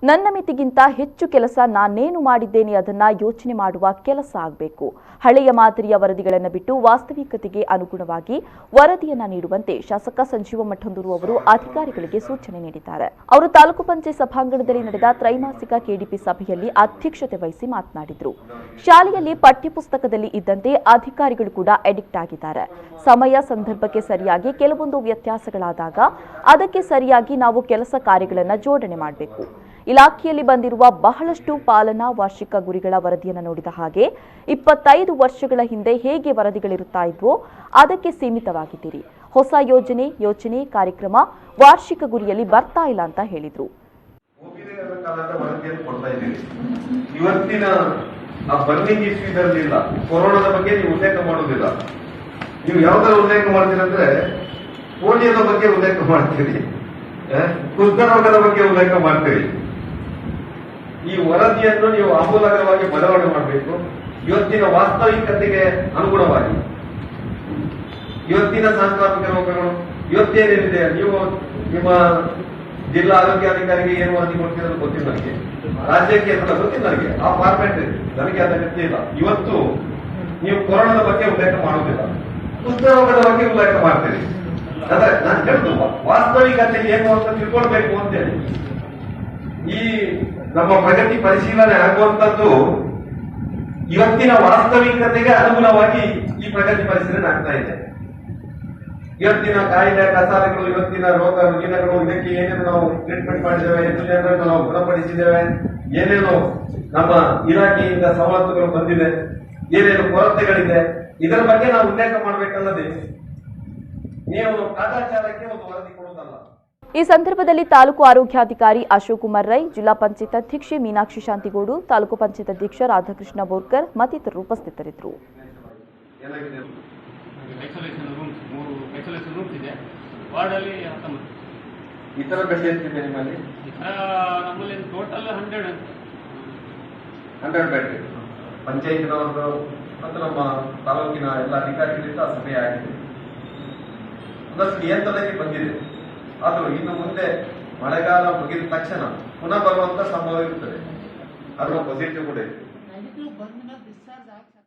ನನ್ನ ಮಿತಿಗಿಂತ ಹೆಚ್ಚು ಕೆಲಸ ನಾನೇನು ಮಾಡಿದ್ದೇನೆ ಅದನ್ನ ಯೋಚನೆ ಮಾಡುವ ಕೆಲಸ ಆಗಬೇಕು. ಹಳೆಯ ಮಾದರಿಯ ವರದಿಗಳನ್ನು ಬಿಟ್ಟು ವಾಸ್ತವಿಕತೆಗೆ ಅನುಗುಣವಾಗಿ ವರದಿಯನ್ನ ನೀಡುವಂತೆ ಶಾಸಕ ಸಂಜೀವ ಮಠಂದೂರು ಅವರು ಅಧಿಕಾರಿಗಳಿಗೆ ಸೂಚನೆ ನೀಡಿದ್ದಾರೆ. ಅವರು ತಾಲೂಕು ಪಂಚಾಯತ್ ಸಭಾಂಗಣದಲ್ಲಿ ನಡೆದ ತ್ರೈಮಾಸಿಕ ಕೆಡಿಪಿ ಸಭೆಯಲ್ಲಿ ಅಧ್ಯಕ್ಷತೆ ವಹಿಸಿ ಮಾತನಾಡಿದರು. ಶಾಲೆಯಲ್ಲಿ ಪಠ್ಯಪುಸ್ತಕದಲ್ಲಿ ಇದ್ದಂತೆ ಅಧಿಕಾರಿಗಳು ಕೂಡ ಅಡಿಕ್ಟ್ ಆಗಿದ್ದಾರೆ. ಸಮಯ ಸಂದರ್ಭಕ್ಕೆ ಸರಿಯಾಗಿ ಕೆಲವೊಂದು ವ್ಯತ್ಯಾಸಗಳಾದಾಗ ಅದಕ್ಕೆ ಸರಿಯಾಗಿ ನಾವು ಕೆಲಸ ಕಾರ್ಯಗಳನ್ನು ಜೋಡಣೆ ಮಾಡಬೇಕು. ಇಲಾಖೆಯಲ್ಲಿ ಬಂದಿರುವ ಬಹಳಷ್ಟು ಪಾಲನಾ ವಾರ್ಷಿಕ ಗುರಿಗಳ ವರದಿಯನ್ನು ನೋಡಿದ ಹಾಗೆ 25 ವರ್ಷಗಳ ಹಿಂದೆ ಹೇಗೆ ವರದಿಗಳಿರುತ್ತಾ ಇದ್ವೋ ಅದಕ್ಕೆ ಸೀಮಿತವಾಗಿದ್ದೀರಿ. ಹೊಸ ಯೋಜನೆ ಕಾರ್ಯಕ್ರಮ ವಾರ್ಷಿಕ ಗುರಿಯಲ್ಲಿ ಬರ್ತಾ ಇಲ್ಲ ಅಂತ ಹೇಳಿದ್ರು. ಇವತ್ತಿನ ಬರ್ನಿಂಗ್ ಇಶ್ಯೂದಲ್ಲಿಲ್ಲ, ಕೊರೋನಾದ ಬಗ್ಗೆ ನೀವು ಉಲ್ಲೇಖ ಮಾಡುವುದಿಲ್ಲ. ನೀವು ಯಾವ್ದಾರ ಉಲ್ಲೇಖ ಮಾಡ್ತೀರಿ ಅಂದ್ರೆ ಪೋಲಿಯೋದ ಬಗ್ಗೆ ಉಲ್ಲೇಖ ಮಾಡ್ತೀರಿ, ಕುಷ್ಠರೋಗದ ಬಗ್ಗೆ ಉಲ್ಲೇಖ ಮಾಡ್ತೀರಿ. ಈ ವರದಿಯನ್ನು ನೀವು ಆಮೂಲಾಗ್ರವಾಗಿ ಬದಲಾವಣೆ ಮಾಡಬೇಕು. ಇವತ್ತಿನ ವಾಸ್ತವಿಕತೆಗೆ ಅನುಗುಣವಾಗಿ ಇವತ್ತಿನ ಸಾಂಕ್ರಾಮಿಕ ರೋಗಗಳು ಇವತ್ತೇನೇನಿದೆ, ನೀವು ನಿಮ್ಮ ಜಿಲ್ಲಾ ಆರೋಗ್ಯಾಧಿಕಾರಿಗೆ ಏನು ವರದಿ ಕೊಡ್ತಿರೋದು ಗೊತ್ತಿಲ್ಲ ನನಗೆ, ರಾಜ್ಯಕ್ಕೆ ಗೊತ್ತಿಲ್ಲ ನನಗೆ. ಆ ಫಾರ್ಮೆಟ್ ನನಗೆ ಅದರ ಗತಿ ಇಲ್ಲ. ಇವತ್ತು ನೀವು ಕೊರೋನಾದ ಬಗ್ಗೆ ಉಲ್ಲೇಖ ಮಾಡುವುದಿಲ್ಲ, ಕುಷ್ಠರೋಗದ ಬಗ್ಗೆ ಉಲ್ಲೇಖ ಮಾಡ್ತೀರಿ. ಅಂದ್ರೆ ನಾನು ಹೇಳುದು ವಾಸ್ತವಿಕತೆ ಏನು ಅಂತ ತಿಳ್ಕೊಳ್ಬೇಕು ಅಂತೇಳಿ. ಈ ನಮ್ಮ ಪ್ರಗತಿ ಪರಿಶೀಲನೆ ಆಗುವಂತದ್ದು ಇವತ್ತಿನ ವಾಸ್ತವಿಕತೆಗೆ ಅನುಗುಣವಾಗಿ ಈ ಪ್ರಗತಿ ಪರಿಶೀಲನೆ ಆಗ್ತಾ ಇದೆ. ಇವತ್ತಿನ ಕಾಯಿಲೆ ಕಸಾಲೆಗಳು, ಇವತ್ತಿನ ರೋಗ ರುಜಿನಗಳು, ಇದಕ್ಕೆ ಏನೇನು ನಾವು ಟ್ರೀಟ್ಮೆಂಟ್ ಮಾಡಿದ್ದೇವೆ, ಎಷ್ಟು ಜನರನ್ನು ನಾವು ಗುಣಪಡಿಸಿದ್ದೇವೆ, ಏನೇನು ನಮ್ಮ ಇಲಾಖೆಯಿಂದ ಸವಲತ್ತುಗಳು ಬಂದಿದೆ, ಏನೇನು ಕೊರತೆಗಳಿದೆ, ಇದರ ಬಗ್ಗೆ ನಾವು ಉಲ್ಲೇಖ ಮಾಡಬೇಕಲ್ಲದೆ ನೀವು ಕಾಟಾಚಾರಕ್ಕೆ ಒಂದು ವರದಿ ಕೊಡುವುದಲ್ಲ. ಈ ಸಂದರ್ಭದಲ್ಲಿ ತಾಲೂಕು ಆರೋಗ್ಯಾಧಿಕಾರಿ ಅಶೋಕ್ ಕುಮಾರ್ ರೈ, ಜಿಲ್ಲಾ ಪಂಚಾಯತ್ ಅಧ್ಯಕ್ಷೆ ಮೀನಾಕ್ಷಿ ಶಾಂತಿಗೋಡು, ತಾಲೂಕು ಪಂಚಾಯತ್ ಅಧ್ಯಕ್ಷ ರಾಧಾಕೃಷ್ಣ ಬೋರ್ಕರ್ ಮತ್ತಿತರರು ಉಪಸ್ಥಿತರಿದ್ದರು. ಇತರ ಬೆಡ್ ಎಷ್ಟಿದೆ ನಿಮ್ಮಲ್ಲಿ? ನಮ್ಮಲ್ಲಿ ಟೋಟಲ್ 100 ಬೆಡ್. ಪಂಚಾಯತ್ನವರು ಮತ್ತು ನಮ್ಮ ತಾಲೂಕಿನ ಎಲ್ಲ ಅಧಿಕಾರಿಗಳಿಂದ ಸಭೆ ಆಗಿದೆ. ಒಂದಷ್ಟು ನಿಯಂತ್ರಣಕ್ಕೆ ಬಂದಿದೆ. ಆದರೂ ಇನ್ನು ಮುಂದೆ ಮಳೆಗಾಲ ಮುಗಿದ ತಕ್ಷಣ ಪುನಃ ಬರುವಂತ ಸಂಭವ ಇರುತ್ತದೆ. ಅದರ ಪಾಸಿಟಿವ್ ಕೂಡ ಇದೆ.